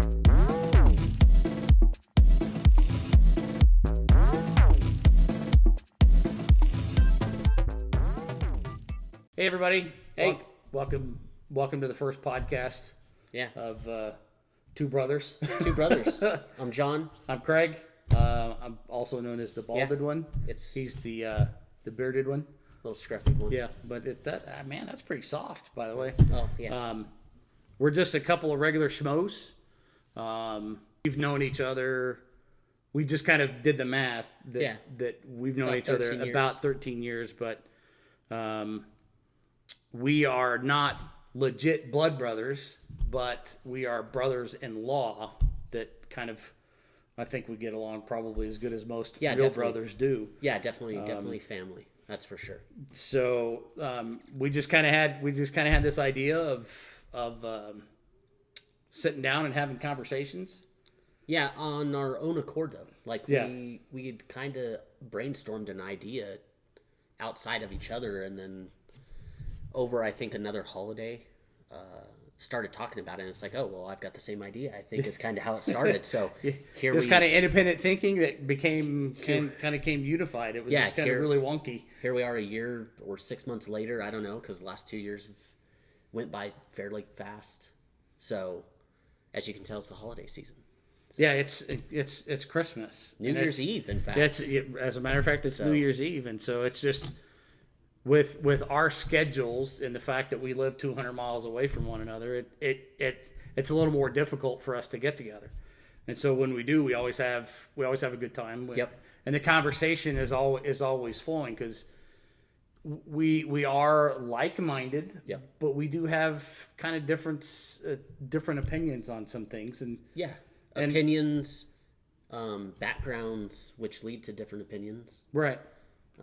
Hey everybody! Hey, welcome to the first podcast. Yeah, of two brothers. Two brothers. I'm John. I'm Craig. I'm also known as the balded one. He's the bearded one, Little scruffy one. Yeah, but man, that's pretty soft, by the way. Oh yeah. We're just a couple of regular schmoes. We've known each other. We just kind of did the math that we've known each other about 13 years, but we are not legit blood brothers, but we are brothers-in-law that kind of, I think we get along probably as good as most real brothers do. Yeah, definitely family. That's for sure. So we just kind of had this idea of sitting down and having conversations. Yeah, on our own accord though. Like we had kind of brainstormed an idea outside of each other, and then over I think another holiday started talking about it, and it's like, oh well, I've got the same idea. I think is kind of how it started. So here it was kind of independent thinking that became unified. It was just kind of really wonky. Here we are a year or 6 months later. I don't know, because the last 2 years went by fairly fast. So as you can tell, it's the holiday season. So, yeah, it's Christmas. New Year's Eve, in fact. As a matter of fact, it's New Year's Eve, and so it's just with our schedules and the fact that we live 200 miles away from one another, it's a little more difficult for us to get together. And so when we do, we always have a good time. Yep. And the conversation is always flowing because we are like-minded. Yep. But we do have kind of different opinions on some things, and opinions, backgrounds, which lead to different opinions. Right.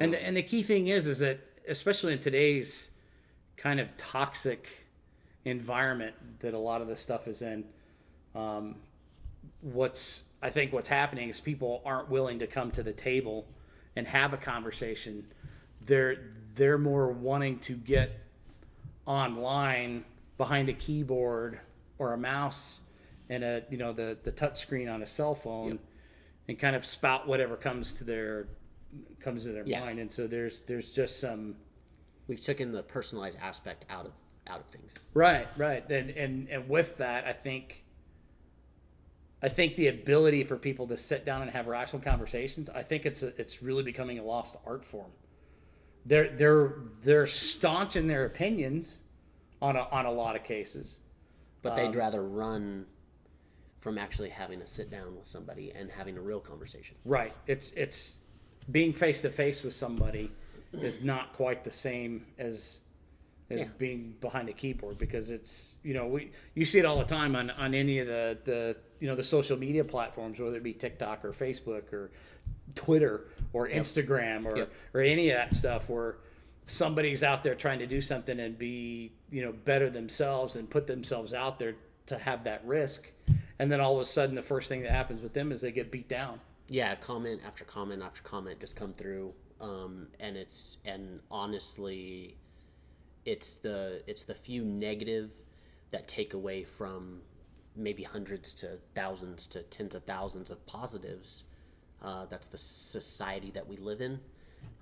And the key thing is that, especially in today's kind of toxic environment that a lot of this stuff is in, what's happening is people aren't willing to come to the table and have a conversation. They're more wanting to get online behind a keyboard or a mouse and the touch screen on a cell phone, and kind of spout whatever comes to their mind. And so there's just some, we've taken the personalized aspect out of things. Right. And with that, I think the ability for people to sit down and have rational conversations, I think it's really becoming a lost art form. They're staunch in their opinions on a lot of cases, but they'd rather run from actually having to sit down with somebody and having a real conversation. Right. It's being face to face with somebody is not quite the same as being behind a keyboard, because it's, you see it all the time on any of the social media platforms, whether it be TikTok or Facebook or Twitter or Instagram or any of that stuff, where somebody's out there trying to do something and be, better themselves and put themselves out there to have that risk. And then all of a sudden, the first thing that happens with them is they get beat down. Yeah, comment after comment after comment just come through, and honestly, it's the few negative that take away from maybe hundreds to thousands to tens of thousands of positives. That's the society that we live in.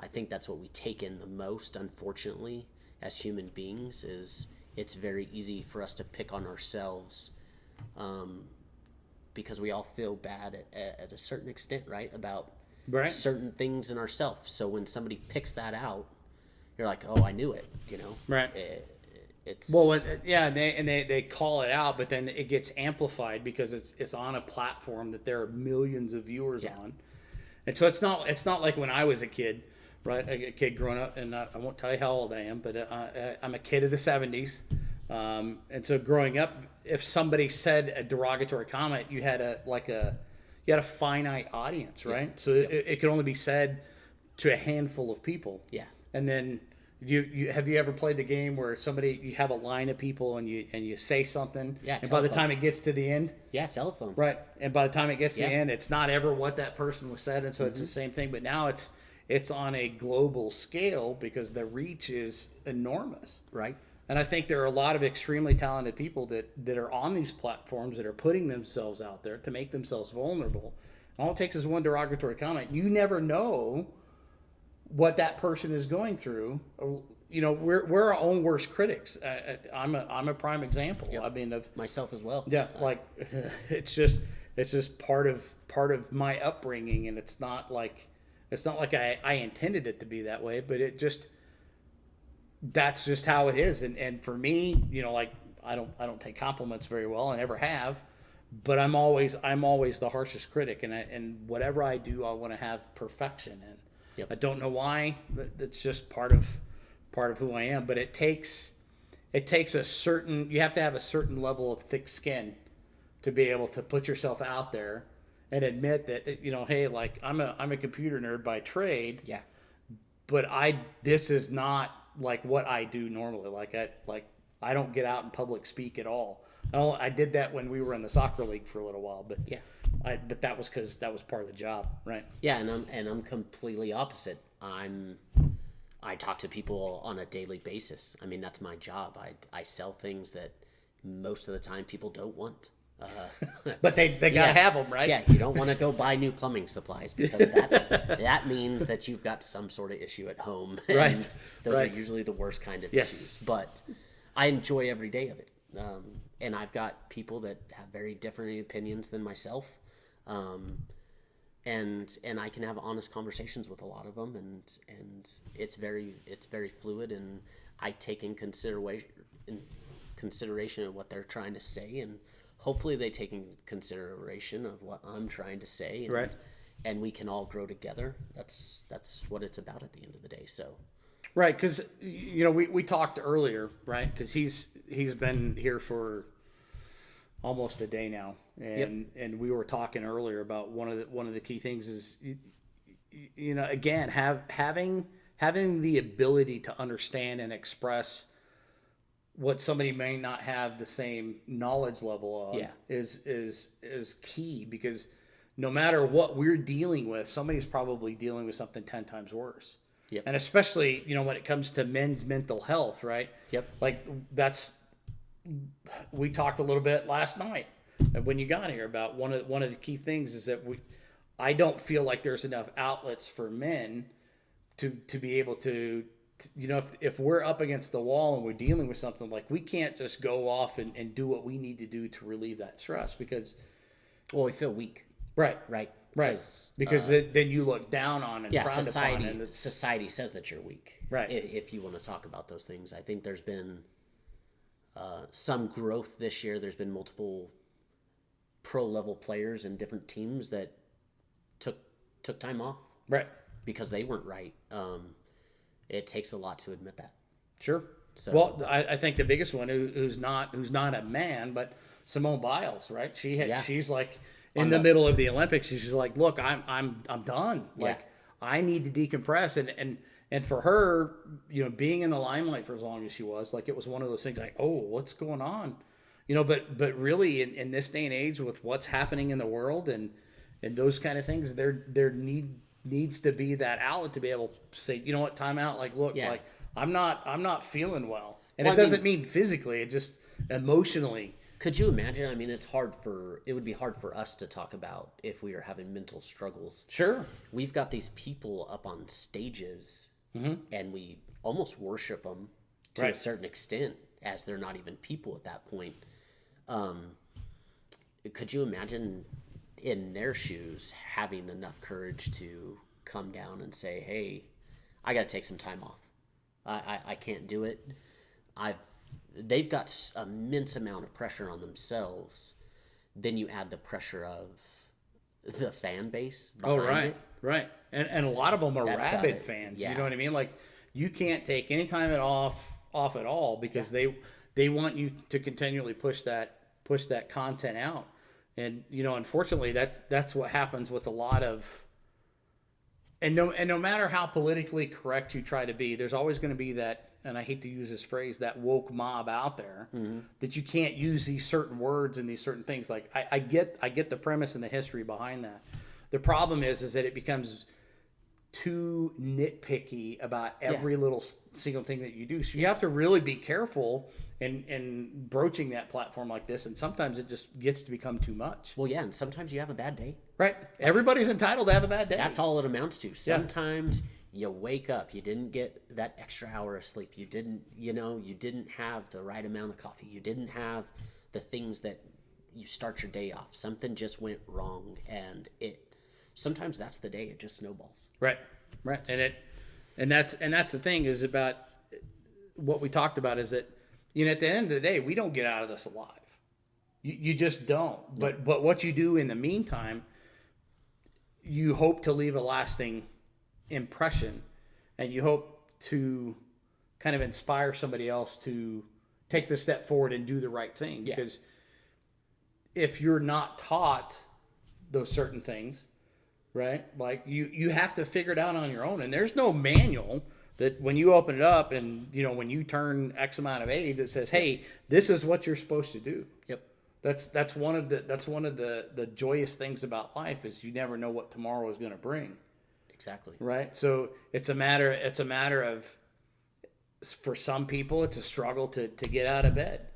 I think that's what we take in the most, unfortunately, as human beings. Is it's very easy for us to pick on ourselves. Because we all feel bad at a certain extent, right? About certain things in ourselves. So when somebody picks that out, you're like, oh, I knew it, Right. It's they call it out, but then it gets amplified because it's on a platform that there are millions of viewers on. And so it's not like when I was a kid, right? A kid growing up, and I won't tell you how old I am, but I'm a kid of the 70s. And so growing up, if somebody said a derogatory comment, you had a finite audience, right? Yeah. So it could only be said to a handful of people. Yeah. And then you have you ever played the game where you have a line of people and you say something, and by the time it gets to the end, telephone, right? And by the time it gets to the end, it's not ever what that person was said, and so it's the same thing. But now it's on a global scale because the reach is enormous, right? And I think there are a lot of extremely talented people that are on these platforms that are putting themselves out there to make themselves vulnerable. All it takes is one derogatory comment. You never know what that person is going through. You know, we're our own worst critics. I'm a prime example. Yep. I mean, of myself as well. Yeah, like it's just part of my upbringing, and it's not like I intended it to be that way, but that's just how it is. And for me, you know, like I don't take compliments very well. I never have, but I'm always the harshest critic, and whatever I do, I want to have perfection. And Yep. I don't know why. That's just part of who I am. But it takes you have to have a certain level of thick skin to be able to put yourself out there and admit that, you know, hey, like I'm a computer nerd by trade. Yeah. But this is not like what I do normally. I don't get out in public speak at all. I did that when we were in the soccer league for a little while, but yeah. But that was because that was part of the job, right? Yeah, and I'm completely opposite. I talk to people on a daily basis. I mean, that's my job. I sell things that most of the time people don't want. But they gotta have them, right? Yeah, you don't want to go buy new plumbing supplies because that means that you've got some sort of issue at home. And Right. those Right. are usually the worst kind of Yes. issues. But I enjoy every day of it. And I've got people that have very different opinions than myself. And I can have honest conversations with a lot of them, and it's very fluid, and I take in consideration of what they're trying to say, and hopefully they take in consideration of what I'm trying to say, and, Right. and we can all grow together. That's what it's about at the end of the day. So. Right, because you know we talked earlier, right? Because he's been here for almost a day now, and we were talking earlier about one of the key things is you know, again, having the ability to understand and express what somebody may not have the same knowledge level of is key, because no matter what we're dealing with, somebody's probably dealing with something 10 times worse. Yep. And especially, you know, when it comes to men's mental health, right? Yep. Like we talked a little bit last night when you got here about one of the key things is that I don't feel like there's enough outlets for men to be able to, you know, if we're up against the wall and we're dealing with something, like we can't just go off and do what we need to do to relieve that stress, because Well, we feel weak. right. Because then you look down on and frowned upon, and society says that you're weak. Right. If you want to talk about those things, I think there's been some growth this year. There's been multiple pro level players in different teams that took time off, right, because they weren't right. It takes a lot to admit that. Sure. So, well, I think the biggest one who's not a man, but Simone Biles, right? She's like in the middle of the Olympics. She's just like, look, I'm done. Like I need to decompress, and for her, you know, being in the limelight for as long as she was, like it was one of those things like, oh, what's going on, you know? But really, in this day and age, with what's happening in the world and those kind of things, there needs to be that outlet to be able to say, you know what, time out. Like, look, like I'm not feeling well, and it doesn't mean physically, it just emotionally. Could you imagine? I mean, it would be hard for us to talk about if we are having mental struggles. Sure. We've got these people up on stages, and we almost worship them to a certain extent, as they're not even people at that point. Could you imagine in their shoes having enough courage to come down and say, hey, I got to take some time off. I can't do it. They've got an immense amount of pressure on themselves. Then you add the pressure of the fan base behind it. Right. And a lot of them are rabid fans. Yeah. You know what I mean? Like you can't take any time off at all, because they want you to continually push that content out. And you know, unfortunately, that's what happens with a lot of. And no matter how politically correct you try to be, there's always going to be that, and I hate to use this phrase, that woke mob out there that you can't use these certain words and these certain things. Like I get the premise and the history behind that. The problem is that it becomes too nitpicky about every little single thing that you do. So you have to really be careful in broaching that platform like this. And sometimes it just gets to become too much. Well, yeah, and sometimes you have a bad day. Right. Everybody's entitled to have a bad day. That's all it amounts to. Sometimes you wake up, you didn't get that extra hour of sleep. You didn't have the right amount of coffee. You didn't have the things that you start your day off. Something just went wrong, and sometimes that's the day. It just snowballs. Right. And that's the thing is about what we talked about is that, at the end of the day, we don't get out of this alive. You just don't. No. But what you do in the meantime, you hope to leave a lasting impression, and you hope to kind of inspire somebody else to take the step forward and do the right thing. Because if you're not taught those certain things, right, like you have to figure it out on your own, and there's no manual that when you open it up and when you turn X amount of age, it says, hey, this is what you're supposed to do. Yep. That's one of the joyous things about life is you never know what tomorrow is going to bring. Exactly. Right. So it's a matter of, for some people, it's a struggle to get out of bed.